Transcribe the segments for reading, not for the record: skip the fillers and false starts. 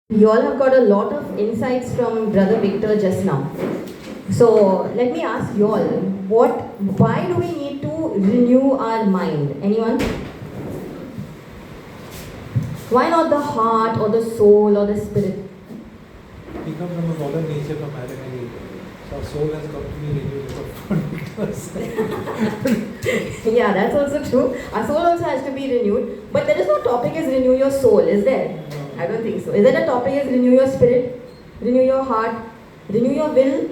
You all have got a lot of insights from Brother Victor just now. So let me ask you all, why do we need to renew our mind? Anyone? Why not the heart or the soul or the spirit? We come from a modern nature from Adam and Eve. So our soul has got to be renewed because Yeah, that's also true. Our soul also has to be renewed. But there is no topic as renew your soul, is there? I don't think so. Is there a topic as renew your spirit, renew your heart, renew your will?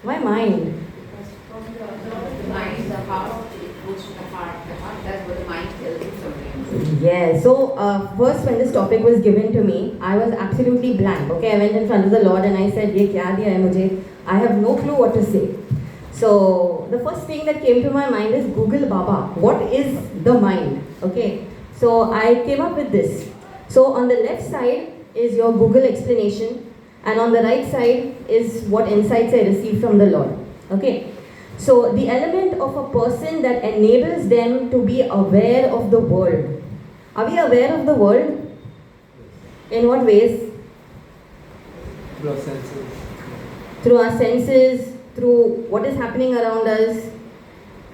Why mind? Because from the mind, the heart, it goes to the heart. The heart, that's what the mind tells you sometimes. Yeah, so first when this topic was given to me, I was absolutely blank. Okay, I went in front of the Lord and I said, "Ye kya diya hai mujhe?" I have no clue what to say. So the first thing that came to my mind is Google Baba. What is the mind? Okay, so I came up with this. So on the left side is your Google explanation, and on the right side is what insights I received from the Lord. Okay, so the element of a person that enables them to be aware of the world. Are we aware of the world? In what ways? through our senses. Through our senses, through what is happening around us.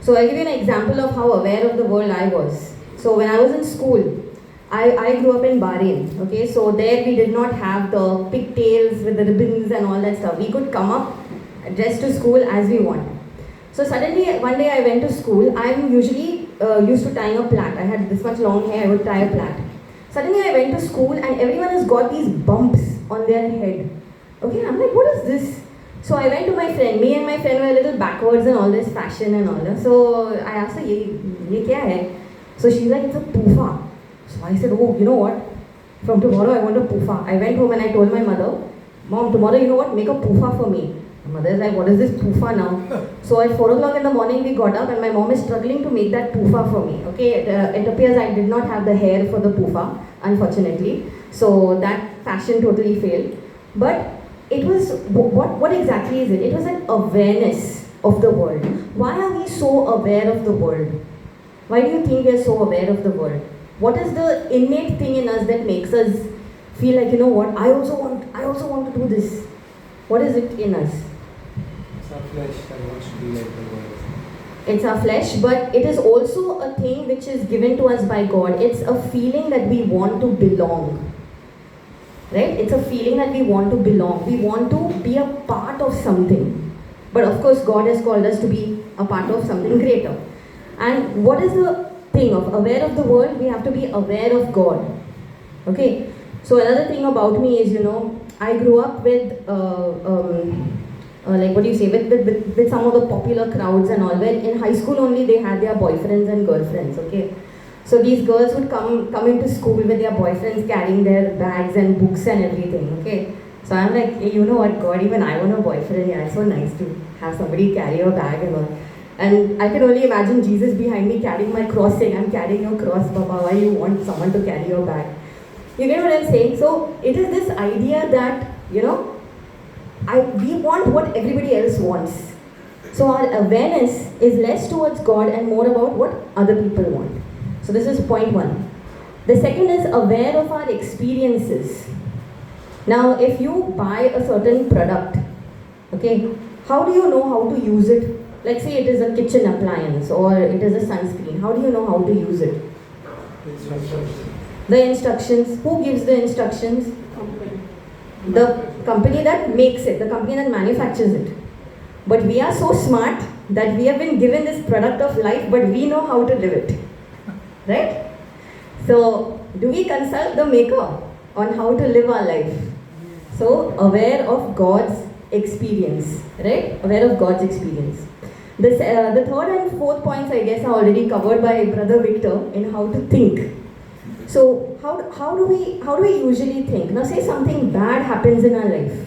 So I'll give you an example of how aware of the world I was. So when I was in school, I grew up in Bahrain, okay, so there we did not have the pigtails with the ribbons and all that stuff. We could come up dressed to school as we want. So suddenly one day I went to school. I'm usually used to tying a plait. I had this much long hair, I would tie a plait. Suddenly I went to school and everyone has got these bumps on their head. Okay, I'm like, what is this? So I went to my friend. Me and my friend were a little backwards in all this fashion and all that. So I asked her, ye kya hai? So she's like, it's a poofa. So I said, oh, you know what? From tomorrow I want a poofa. I went home and I told my mother, Mom, tomorrow, you know what? Make a poofa for me. My mother is like, what is this poofa now? So at 4 o'clock in the morning we got up and my mom is struggling to make that poofa for me. Okay, it appears I did not have the hair for the poofa, unfortunately. So that fashion totally failed. But it was, what exactly is it? It was an awareness of the world. Why are we so aware of the world? Why do you think we are so aware of the world? What is the innate thing in us that makes us feel like, you know what, I also want to do this? What is it in us? It's our flesh that wants to be like the world. It's our flesh, but it is also a thing which is given to us by God. It's a feeling that we want to belong. Right? It's a feeling that we want to belong. We want to be a part of something. But of course, God has called us to be a part of something greater. And what is the thing of aware of the world? We have to be aware of God. Okay? So another thing about me is, I grew up with, like what do you say, with some of the popular crowds and all. Where in high school only they had their boyfriends and girlfriends. Okay? So these girls would come into school with their boyfriends carrying their bags and books and everything, okay? So I'm like, hey, you know what, God, even I want a boyfriend. Yeah, it's so nice to have somebody carry a bag and all. And I can only imagine Jesus behind me carrying my cross saying, I'm carrying your cross, Baba, why you want someone to carry your bag? You get what I'm saying? So it is this idea that, we want what everybody else wants. So our awareness is less towards God and more about what other people want. So this is point one. The second is aware of our experiences. Now, if you buy a certain product, okay, how do you know how to use it? Like say it is a kitchen appliance or it is a sunscreen. How do you know how to use it? Instructions. The instructions. Who gives the instructions? The company that makes it, the company that manufactures it. But we are so smart that we have been given this product of life, but we know how to live it. Right? So, do we consult the maker on how to live our life? So, aware of God's experience, right? Aware of God's experience. The third and fourth points, I guess, are already covered by Brother Victor in how to think. So, how do we usually think? Now, say something bad happens in our life.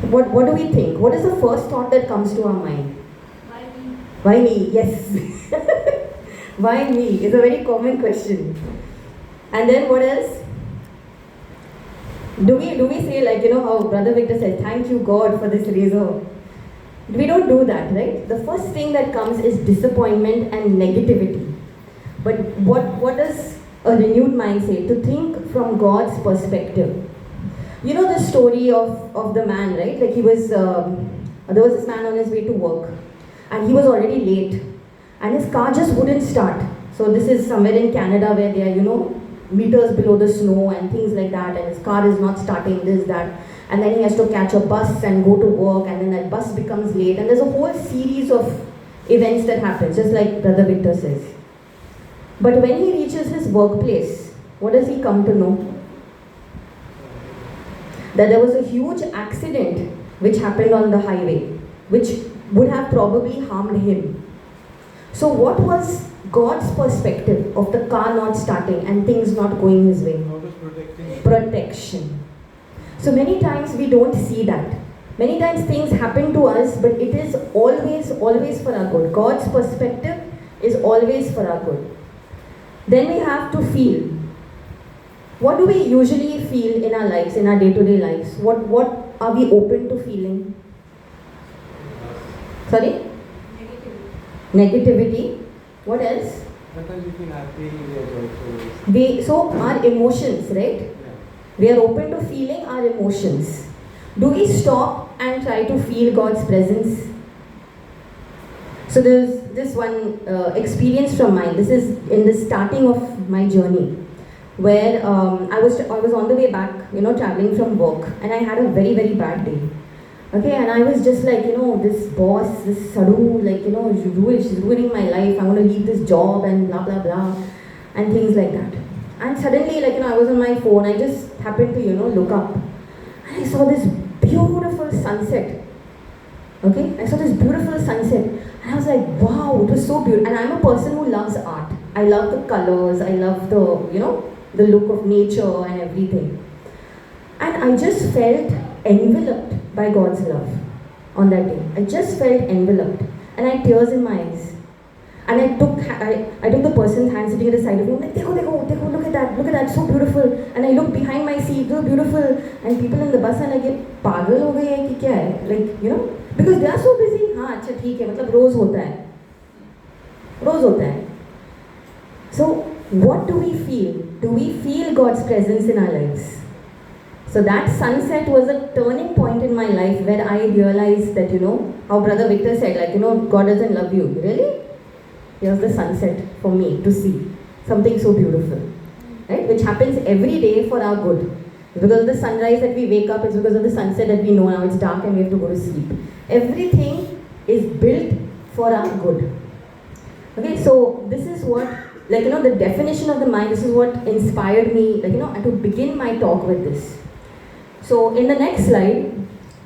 What do we think? What is the first thought that comes to our mind? Why me? Why me? Yes. Why me? Is a very common question. And then what else? Do we say like, how Brother Victor said, thank you God for this razor. We don't do that, right? The first thing that comes is disappointment and negativity. But what does a renewed mindset, to think from God's perspective. You know the story of the man, right? Like there was this man on his way to work and he was already late and his car just wouldn't start. So this is somewhere in Canada where they are, meters below the snow and things like that, and his car is not starting, this, that. And then he has to catch a bus and go to work, and then that bus becomes late. And there's a whole series of events that happen, just like Brother Victor says. But when he reaches his workplace, what does he come to know? That there was a huge accident which happened on the highway, which would have probably harmed him. So what was God's perspective of the car not starting and things not going his way? God was protecting. Protection. So many times we don't see that. Many times things happen to us, but it is always for our good. God's perspective is always for our good. Then we have to feel. What do we usually feel in our lives, in our day-to-day lives? What are we open to feeling? Sorry? Negativity. What else? Sometimes we feel happy, we are joyful. So our emotions, right? Yeah. We are open to feeling our emotions. Do we stop and try to feel God's presence? So there's this one experience from mine. This is in the starting of my journey, where I was on the way back, traveling from work, and I had a very, very bad day. Okay, and I was just like, this boss, this Sadhu, she's ruining my life. I'm going to leave this job and blah, blah, blah, and things like that. And suddenly, I was on my phone. I just happened to, look up, and I saw this beautiful sunset. Okay, I saw this beautiful sunset, and I was like, wow, it was so beautiful. And I'm a person who loves art. I love the colors. I love the look of nature and everything. And I just felt enveloped by God's love on that day. I just felt enveloped, and I had tears in my eyes. And I took the person's hand sitting at the side of me. I'm like, dekho, look at that, so beautiful. And I looked behind my seat, so beautiful. And people in the bus are like, ye pagal ho gaye hai ki kya hai? Like, because they are so busy. हाँ अच्छा ठीक है, मतलब रोज होता है. So what do we feel? Do we feel God's presence in our lives? So that sunset was a turning point in my life where I realized that, how Brother Victor said, God doesn't love you. Really? Here's the sunset for me to see. Something so beautiful. Right? Which happens every day for our good. It's because of the sunrise that we wake up, it's because of the sunset that we know now it's dark and we have to go to sleep. Everything is built for our good. Okay, so this is what, the definition of the mind, this is what inspired me, to begin my talk with this. So in the next slide,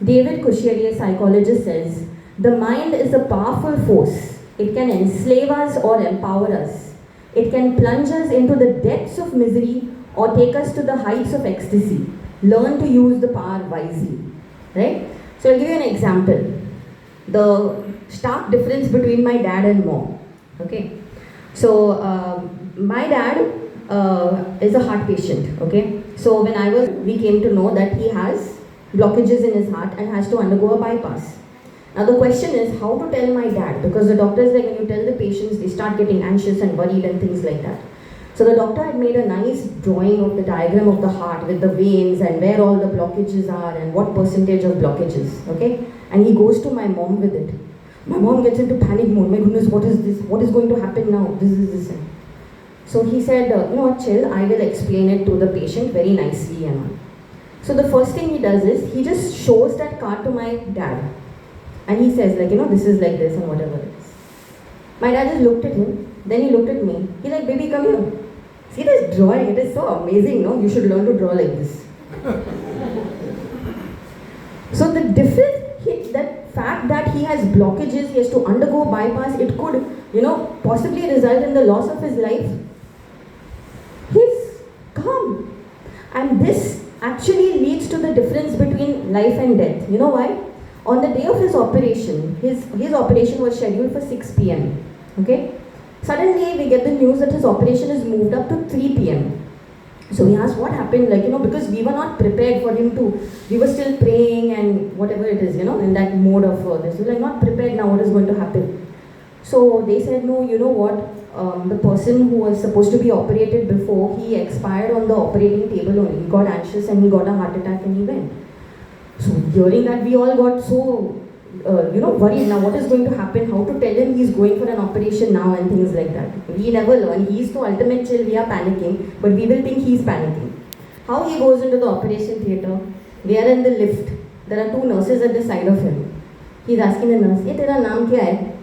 David Kusheri, a psychologist, says, the mind is a powerful force. It can enslave us or empower us. It can plunge us into the depths of misery or take us to the heights of ecstasy. Learn to use the power wisely. Right? So I'll give you an example. The stark difference between my dad and mom. Okay? So my dad is a heart patient. Okay? So we came to know that he has blockages in his heart and has to undergo a bypass. Now the question is how to tell my dad, because the doctors, when you tell the patients, they start getting anxious and worried and things like that. So the doctor had made a nice drawing of the diagram of the heart with the veins and where all the blockages are and what percentage of blockages. Okay? And he goes to my mom with it. My mom gets into panic mode. My goodness, what is this? What is going to happen now? This. So he said, chill, I will explain it to the patient very nicely and all. So the first thing he does is, he just shows that card to my dad. And he says this is like this and whatever it is. My dad just looked at him, then he looked at me. He's like, baby, come here. See this drawing, it is so amazing, no? You should learn to draw like this. So the difference, that fact that he has blockages, he has to undergo bypass, it could, possibly result in the loss of his life. He's calm. And this actually leads to the difference between life and death. You know why? On the day of his operation, his operation was scheduled for 6 p.m. Okay? Suddenly we get the news that his operation is moved up to 3 p.m. So we asked what happened, because we were not prepared for him we were still praying and whatever it is, in that mode of this. We were not prepared now what is going to happen. So they said, no, you know what, the person who was supposed to be operated before, he expired on the operating table only. He got anxious and he got a heart attack and he went. So hearing that, we all got so worried. Now what is going to happen? How to tell him he's going for an operation now and things like that. We never learn. He's the ultimate chill. We are panicking, but we will think he's panicking. How he goes into the operation theatre? We are in the lift. There are 2 nurses at the side of him. He's asking the nurse, "Hey, tera naam kya hai?"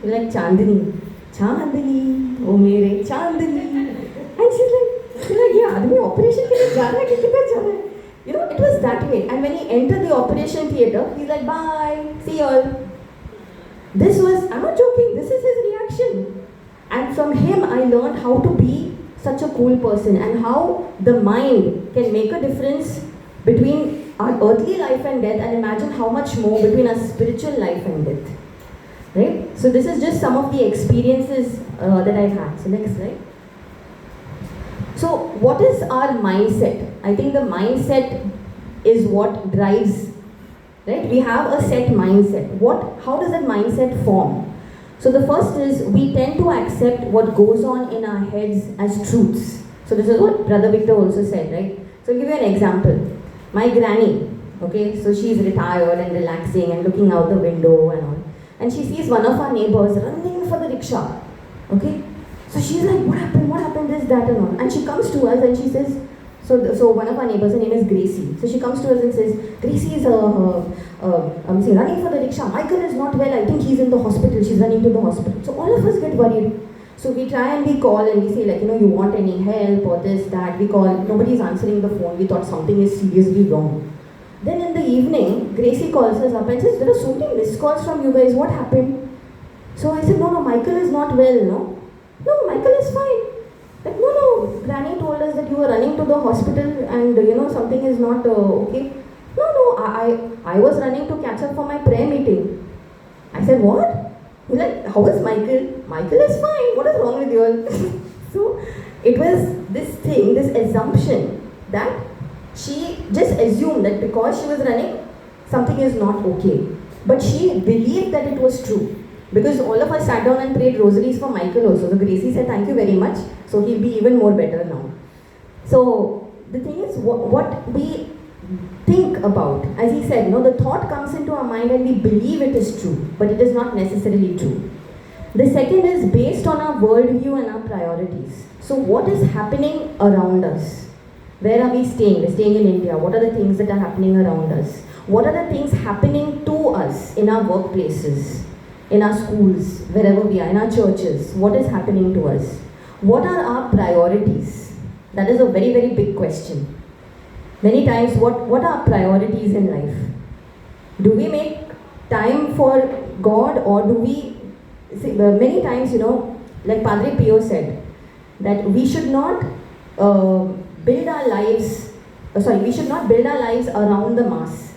He's like, "Chandini." "Chandini, oh mere Chandini." And she's like, "Yeah, आदमी operation के लिए जा रहा है कि किधर जा रहा है?" It was that way. And when he entered the operation theatre, he's like, "Bye, see you all." This was, I'm not joking, this is his reaction. And from him, I learned how to be such a cool person and how the mind can make a difference between our earthly life and death, and imagine how much more between our spiritual life and death. Right? So this is just some of the experiences that I've had. So next slide. So what is our mindset? I think the mindset is what drives, right? We have a set mindset. How does that mindset form? So the first is we tend to accept what goes on in our heads as truths. So this is what Brother Victor also said, right? So I'll give you an example. My granny, okay, so she's retired and relaxing and looking out the window and all. And she sees one of our neighbors running for the rickshaw, okay? So she's like, what happened, this, that and all. And she comes to us and she says, so one of our neighbors, her name is Gracie. So she comes to us and says, Gracie is running for the rickshaw. Michael is not well, I think he's in the hospital. She's running to the hospital. So all of us get worried. So we try and we call and we say like, you want any help or this, that. We call, nobody's answering the phone. We thought something is seriously wrong. Then in the evening, Gracie calls us up and says, there are so many missed calls from you guys. What happened? So I said, no, Michael is not well, no? No, Michael is fine. Like, no, Granny told us that you were running to the hospital and something is not okay. No, I was running to catch up for my prayer meeting. I said, what? He's like, how is Michael? Michael is fine. What is wrong with you all? So it was this thing, this assumption that she just assumed that because she was running, something is not okay. But she believed that it was true. Because all of us sat down and prayed rosaries for Michael also. So Gracie said, thank you very much. So he'll be even more better now. So the thing is, what we think about, as he said, the thought comes into our mind and we believe it is true, but it is not necessarily true. The second is based on our worldview and our priorities. So what is happening around us? Where are we staying? We're staying in India. What are the things that are happening around us? What are the things happening to us in our workplaces, in our schools, wherever we are, in our churches? What is happening to us? What are our priorities? That is a very, very big question. Many times, what are our priorities in life? Do we make time for God, or do we, many times, like Padre Pio said, that we should not build our lives around the mass.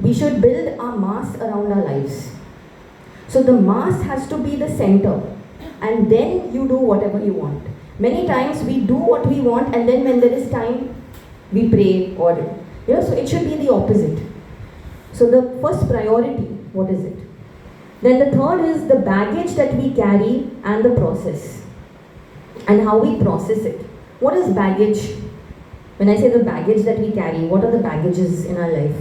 We should build our mass around our lives. So the mass has to be the center, and then you do whatever you want. Many times we do what we want, and then when there is time, we pray, or so it should be the opposite. So the first priority, what is it? Then the third is the baggage that we carry and the process, and how we process it. What is baggage? When I say the baggage that we carry, what are the baggages in our life?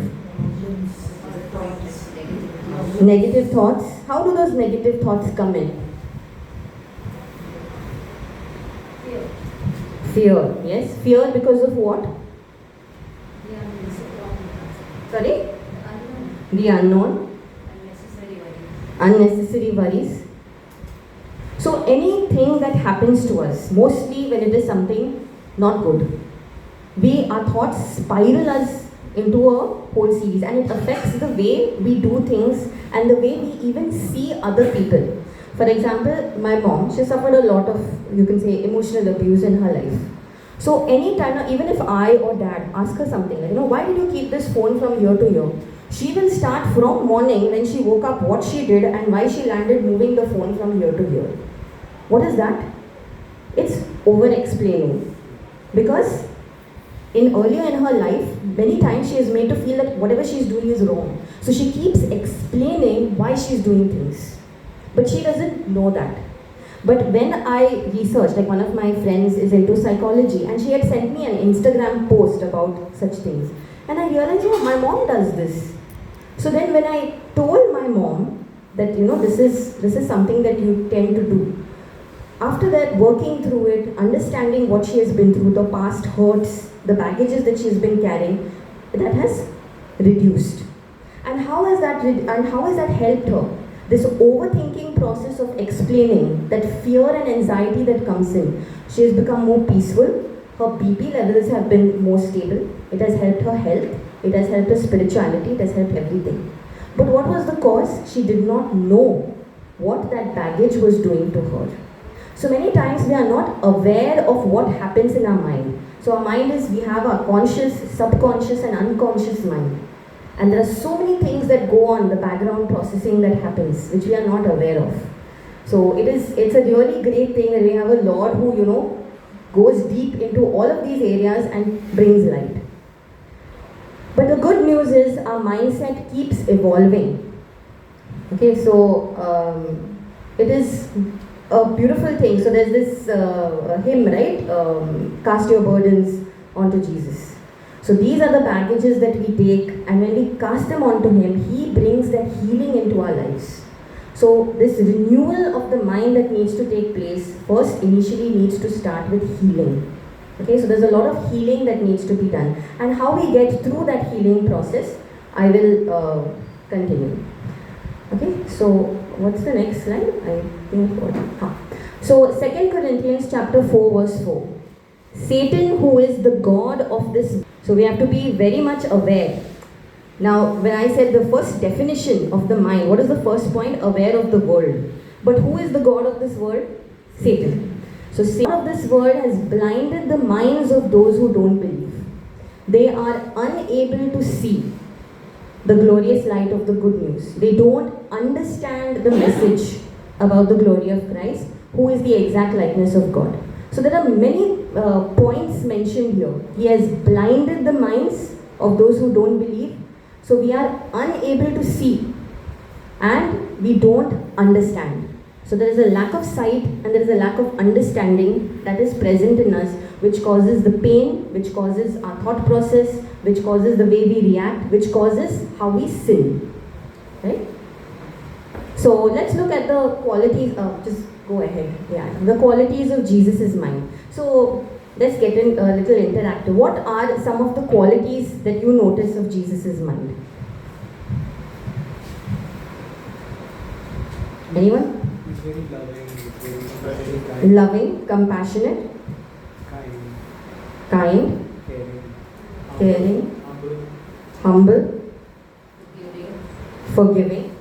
Negative thoughts. How do those negative thoughts come in? Fear. Yes. Fear because of what? Sorry? The unknown. Unnecessary worries. So anything that happens to us, mostly when it is something not good, our thoughts spiral us into a whole series, and it affects the way we do things and the way we even see other people. For example, my mom, she suffered a lot of, you can say, emotional abuse in her life. So anytime, even if I or dad ask her something, like, why did you keep this phone from here to here? She will start from morning when she woke up, what she did and why she landed moving the phone from here to here. What is that? It's over-explaining. Because earlier in her life, many times she is made to feel that whatever she is doing is wrong. So she keeps explaining why she is doing things. But she doesn't know that. But when I researched, like one of my friends is into psychology and she had sent me an Instagram post about such things. And I realized, oh, my mom does this. So then when I told my mom that, this is something that you tend to do. After that, working through it, understanding what she has been through, the past hurts, the baggages that she's been carrying, that has reduced. And how has that helped her? This overthinking process of explaining that fear and anxiety that comes in, she has become more peaceful, her BP levels have been more stable, it has helped her health, it has helped her spirituality, it has helped everything. But what was the cause? She did not know what that baggage was doing to her. So many times we are not aware of what happens in our mind. So our mind is, we have our conscious, subconscious and unconscious mind. And there are so many things that go on, the background processing that happens, which we are not aware of. So it's a really great thing that we have a Lord who, goes deep into all of these areas and brings light. But the good news is our mindset keeps evolving. Okay, so it is a beautiful thing. So there's this hymn, right? Cast your burdens onto Jesus. So these are the baggages that we take, and when we cast them onto Him, He brings that healing into our lives. So this renewal of the mind that needs to take place, first initially needs to start with healing. Okay, so there's a lot of healing that needs to be done. And how we get through that healing process, I will continue. Okay, so what's the next slide? I think what? So 2 Corinthians chapter 4 verse 4. Satan, who is the god of this. So we have to be very much aware. Now, when I said the first definition of the mind, what is the first point? Aware of the world. But who is the god of this world? Satan. So Satan of this world has blinded the minds of those who don't believe. They are unable to see the glorious light of the good news. They don't understand the message about the glory of Christ, who is the exact likeness of God. So there are many points mentioned here. He has blinded the minds of those who don't believe. So we are unable to see and we don't understand. So there is a lack of sight and there is a lack of understanding that is present in us, which causes the pain, which causes our thought process, which causes the way we react, which causes how we sin. Right? So let's look at the qualities of, just go ahead, the qualities of Jesus' mind. So let's get in a little interactive. What are some of the qualities that you notice of Jesus' mind? Anyone? He's very loving, very kind. Loving, compassionate, kind, caring, humble, forgiving.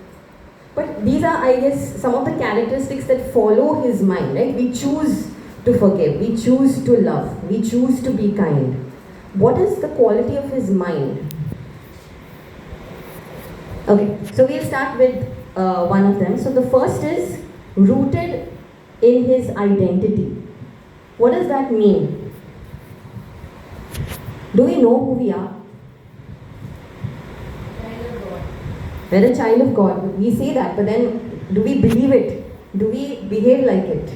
But these are, I guess, some of the characteristics that follow his mind, right? We choose to forgive, we choose to love, we choose to be kind. What is the quality of his mind? Okay, so we'll start with one of them. So the first is rooted in his identity. What does that mean? Do we know who we are? We're a child of God. We say that, but then do we believe it? Do we behave like it?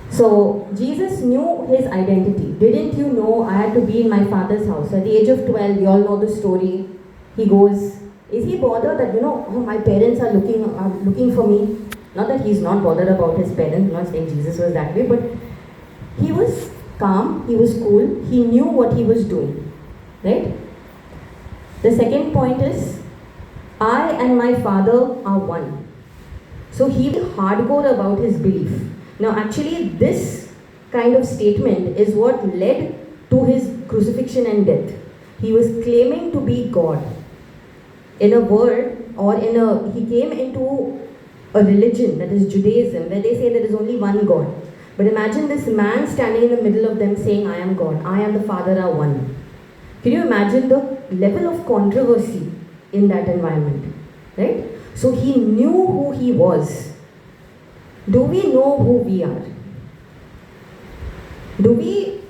So Jesus knew his identity. Didn't you know I had to be in my father's house? At the age of 12, we all know the story. He goes, is he bothered that, my parents are looking for me? Not that he's not bothered about his parents, I'm not saying Jesus was that way, but he was calm, he was cool, he knew what he was doing. Right? The second point is, I and my father are one. So he was hardcore about his belief. Now actually this kind of statement is what led to his crucifixion and death. He was claiming to be God. In a world, he came into a religion, that is Judaism, where they say there is only one God. But imagine this man standing in the middle of them saying, I am God, I and the Father are one. Can you imagine the level of controversy in that environment? Right? So he knew who he was. Do we know who we are? Do we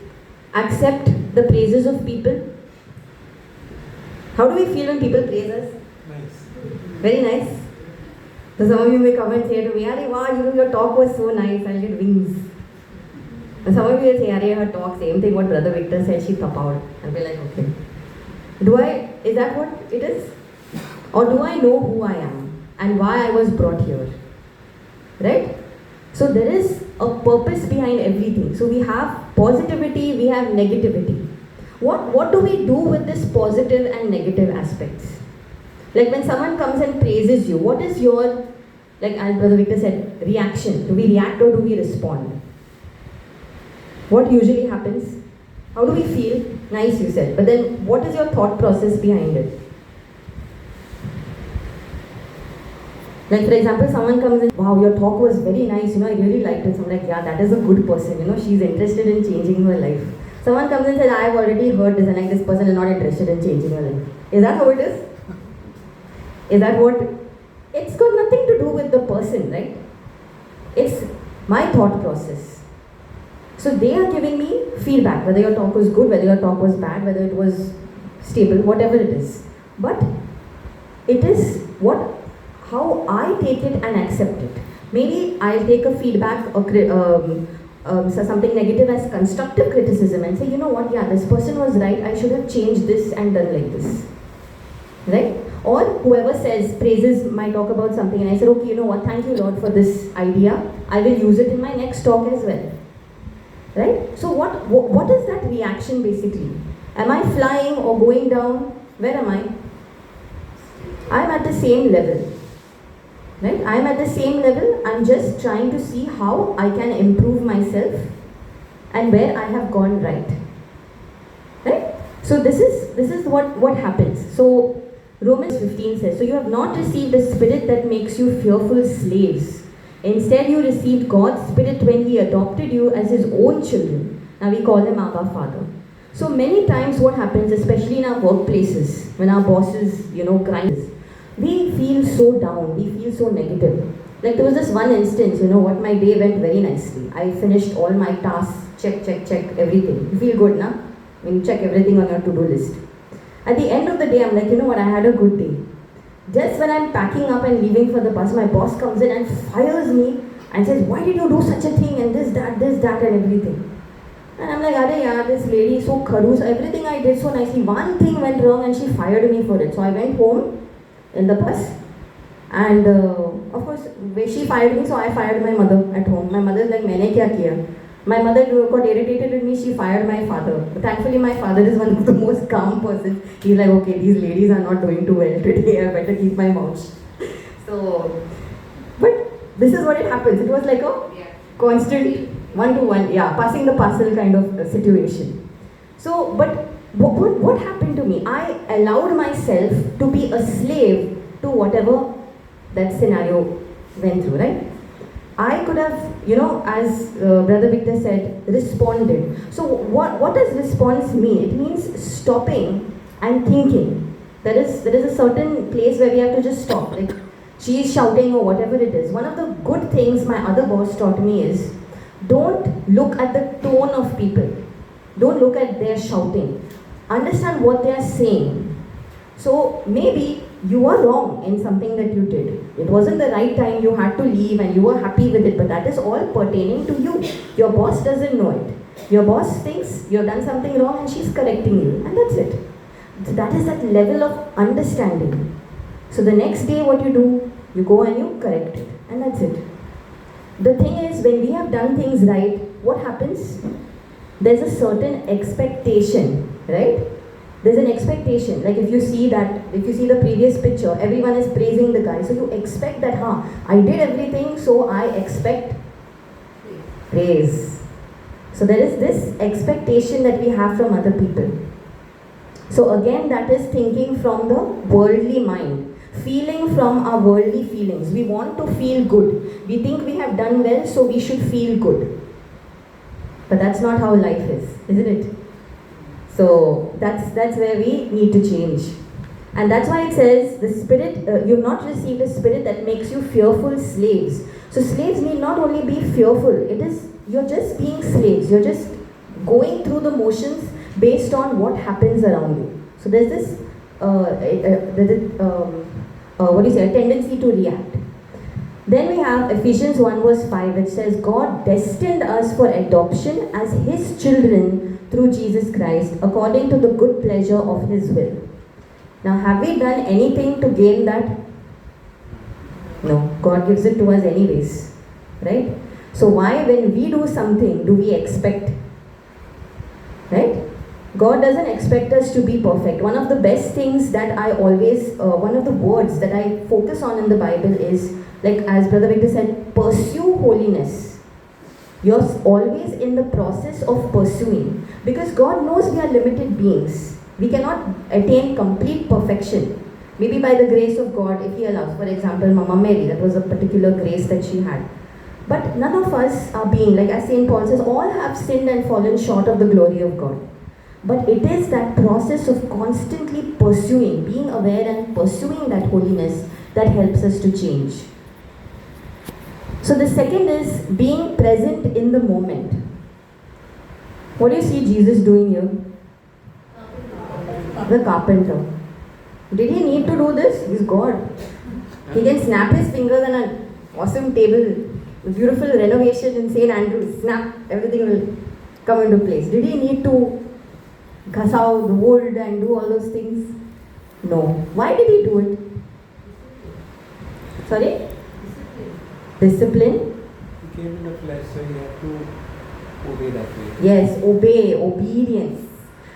accept the praises of people? How do we feel when people praise us? Nice. Very nice. So some of you may come and say to me, "Arey, wow, your talk was so nice, I'll get wings." And some of you will say, "Arey, her talk, same thing what Brother Victor said, she top out." I'll be like, okay. Is that what it is? Or do I know who I am and why I was brought here? Right? So there is a purpose behind everything. So we have positivity, we have negativity. What do we do with this positive and negative aspects? Like when someone comes and praises you, what is your, like as Brother Victor said, reaction? Do we react or do we respond? What usually happens? How do we feel? Nice, you said. But then what is your thought process behind it? Like for example, someone comes in, "Wow, your talk was very nice, I really liked it." So I'm like, yeah, that is a good person, she's interested in changing her life. Someone comes and says, "I've already heard this and like this person is not interested in changing her life." Is that how it is? Is that what? It's got nothing to do with the person, right? It's my thought process. So they are giving me feedback, whether your talk was good, whether your talk was bad, whether it was stable, whatever it is. But it is how I take it and accept it. Maybe I'll take a feedback or so something negative as constructive criticism and say, "You know what, yeah, this person was right, I should have changed this and done like this." Right? Or whoever praises my talk about something and I said, "Okay, you know what, thank you Lord for this idea, I will use it in my next talk as well." Right? So what is that reaction basically? Am I flying or going down? Where am I? I'm at the same level. Right? I'm at the same level. I'm just trying to see how I can improve myself and where I have gone right. Right? So this is what happens. So Romans 15 says, "So you have not received a spirit that makes you fearful slaves. Instead, you received God's Spirit when He adopted you as His own children." Now we call Him Abba Father. So many times what happens, especially in our workplaces, when our bosses, grind us, we feel so down, we feel so negative. Like there was this one instance, my day went very nicely. I finished all my tasks, check, everything. You feel good, na? When you check everything on your to-do list. At the end of the day, I'm like, I had a good day. Just when I'm packing up and leaving for the bus, my boss comes in and fires me and says, "Why did you do such a thing?" and this, that and everything. And I'm like, "Arey yaar, this lady is so kharoos, everything I did so nicely. One thing went wrong and she fired me for it." So I went home in the bus and of course, she fired me, so I fired my mother at home. My mother is like, "Maine kya kiya?" My mother got irritated with me, she fired my father. But thankfully my father is one of the most calm persons. He's like, "Okay, these ladies are not doing too well today, I better keep my mouth shut." So, but this is what it happens. It was like a constant one-to-one, passing the parcel kind of situation. So, but what happened to me? I allowed myself to be a slave to whatever that scenario went through, right? I could have, as Brother Victor said, responded. So what does response mean? It means stopping and thinking. There is a certain place where we have to just stop. Like she is shouting or whatever it is. One of the good things my other boss taught me is, don't look at the tone of people. Don't look at their shouting. Understand what they are saying. So maybe you are wrong in something that you did. It wasn't the right time, you had to leave and you were happy with it, but that is all pertaining to you. Your boss doesn't know it. Your boss thinks you've done something wrong and she's correcting you, and that's it. So that is that level of understanding. So the next day what you do, you go and you correct it, and that's it. The thing is, when we have done things right, what happens? There's a certain expectation, right? There's an expectation. Like if you see the previous picture, everyone is praising the guy. So you expect that, I did everything, so I expect praise. So there is this expectation that we have from other people. So again, that is thinking from the worldly mind. Feeling from our worldly feelings. We want to feel good. We think we have done well, so we should feel good. But that's not how life is, isn't it? So that's where we need to change. And that's why it says, the spirit, you've not received a spirit that makes you fearful slaves. So slaves need not only be fearful, you're just being slaves. You're just going through the motions based on what happens around you. So there's this, a tendency to react. Then we have Ephesians 1 verse 5, which says, God destined us for adoption as His children through Jesus Christ, according to the good pleasure of His will. Now, have we done anything to gain that? No, God gives it to us anyways, right? So why, when we do something, do we expect? Right? God doesn't expect us to be perfect. One of the best things that I always, one of the words that I focus on in the Bible is, like as Brother Victor said, pursue holiness. You're always in the process of pursuing, because God knows we are limited beings. We cannot attain complete perfection. Maybe by the grace of God, if He allows. For example, Mama Mary, that was a particular grace that she had. But none of us are being, like as St. Paul says, all have sinned and fallen short of the glory of God. But it is that process of constantly pursuing, being aware and pursuing that holiness that helps us to change. So the second is being present in the moment. What do you see Jesus doing here? The carpenter. Did he need to do this? He's God. He can snap his fingers and an awesome table, a beautiful renovation in St. Andrews, snap, everything will come into place. Did he need to cuss out the wood and do all those things? No. Why did he do it? Sorry? Discipline. He came in the flesh, so he had to obey that way. Yes, obey, obedience.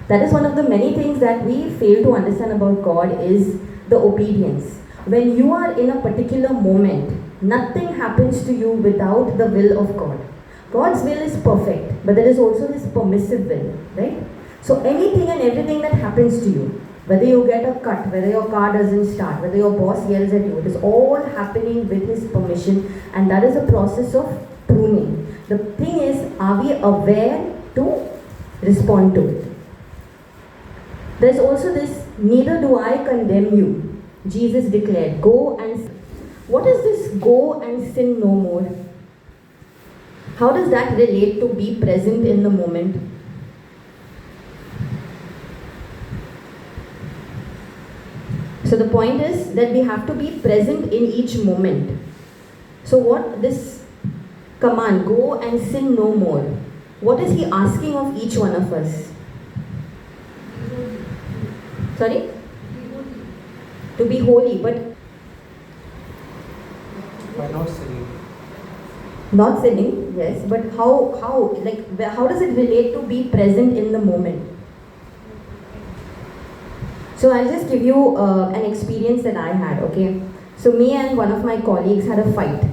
That is one of the many things that we fail to understand about God is the obedience. When you are in a particular moment, nothing happens to you without the will of God. God's will is perfect, but there is also His permissive will, right? So anything and everything that happens to you, whether you get a cut, whether your car doesn't start, whether your boss yells at you, it is all happening with His permission, and that is a process of pruning. The thing is, are we aware to respond to it? There's also this, neither do I condemn you, Jesus declared. Go and sin. What is this go and sin no more? How does that relate to be present in the moment? So the point is that we have to be present in each moment. So what this command, go and sin no more, what is He asking of each one of us? Sorry? To be holy, but By not sinning. not sinning, yes, but how does it relate to be present in the moment? So I'll just give you an experience that I had, okay? So me and one of my colleagues had a fight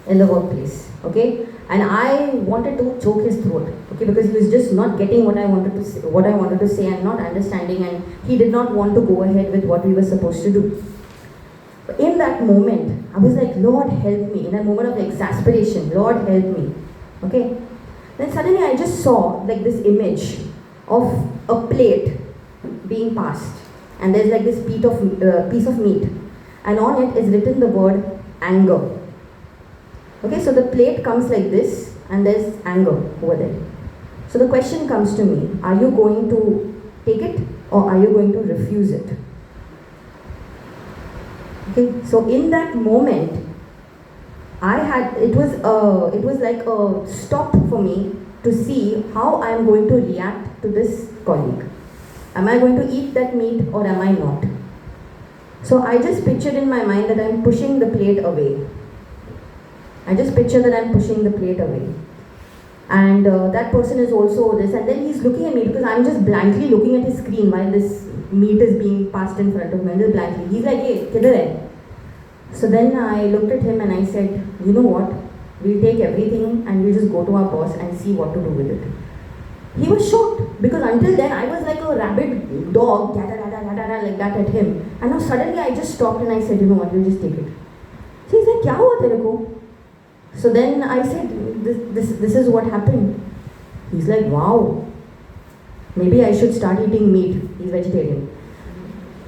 in the workplace, okay? And I wanted to choke his throat, okay, because he was just not getting what I wanted to say and not understanding, and he did not want to go ahead with what we were supposed to do. In that moment, I was like, Lord help me. In that moment of exasperation, Lord help me, okay? Then suddenly I just saw like this image of a plate being passed, and there's like this piece of meat, and on it is written the word anger. Okay, so the plate comes like this, and there's anger over there. So the question comes to me, are you going to take it, or are you going to refuse it? Okay, so in that moment, it was like a stop for me to see how I am going to react to this colleague. Am I going to eat that meat or am I not? So I just pictured in my mind that I am pushing the plate away. I just picture that I'm pushing the plate away. And that person is also this, and then he's looking at me because I'm just blankly looking at his screen while this meat is being passed in front of me, just blankly. He's like, hey, kidhar hai? So then I looked at him and I said, you know what? We'll take everything and we'll just go to our boss and see what to do with it. He was shocked because until then I was like a rabid dog, like that at him. And now suddenly I just stopped and I said, you know what, we'll just take it. So he said, kya hua tere ko? So then I said, this is what happened. He's like, wow, maybe I should start eating meat. He's vegetarian.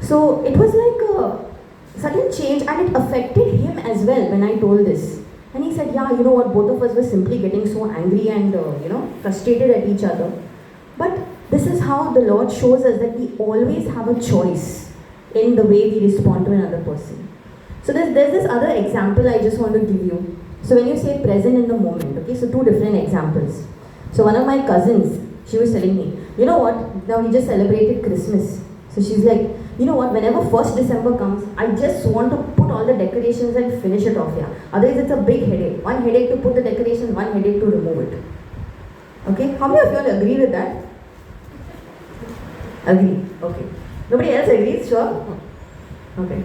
So it was like a sudden change, and it affected him as well when I told this. And he said, yeah, you know what, both of us were simply getting so angry and, frustrated at each other. But this is how the Lord shows us that we always have a choice in the way we respond to another person. So there's this other example I just want to give you. So when you say present in the moment, okay, so two different examples. So one of my cousins, she was telling me, you know what, now we just celebrated Christmas. So she's like, you know what, whenever 1st December comes, I just want to put all the decorations and finish it off here. Otherwise it's a big headache. One headache to put the decorations, one headache to remove it. Okay, how many of you all agree with that? Agree, okay. Nobody else agrees, sure? Okay.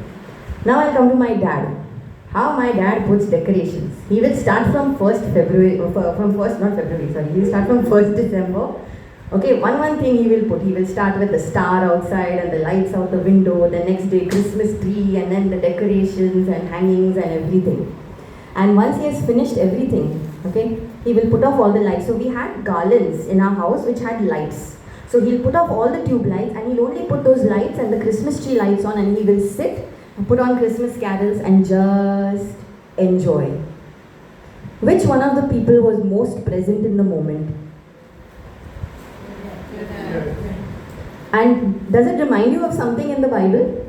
Now I'll come to my dad. How my dad puts decorations. He will start from 1st February, from 1st, not February, sorry. He will start from 1st December. Okay, one thing he will put. He will start with the star outside and the lights out the window. The next day, Christmas tree, and then the decorations and hangings and everything. And once he has finished everything, okay, he will put off all the lights. So we had garlands in our house which had lights. So he'll put off all the tube lights and he'll only put those lights and the Christmas tree lights on, and he will sit and put on Christmas carols and just enjoy. Which one of the people was most present in the moment? And does it remind you of something in the Bible?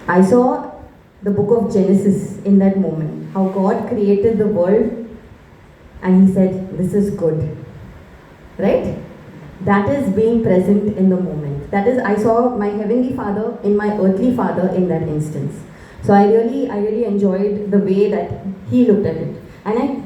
I saw the book of Genesis in that moment. How God created the world and He said, this is good. Right? That is being present in the moment. That is, I saw my heavenly Father in my earthly father in that instance. So I really enjoyed the way that he looked at it. And I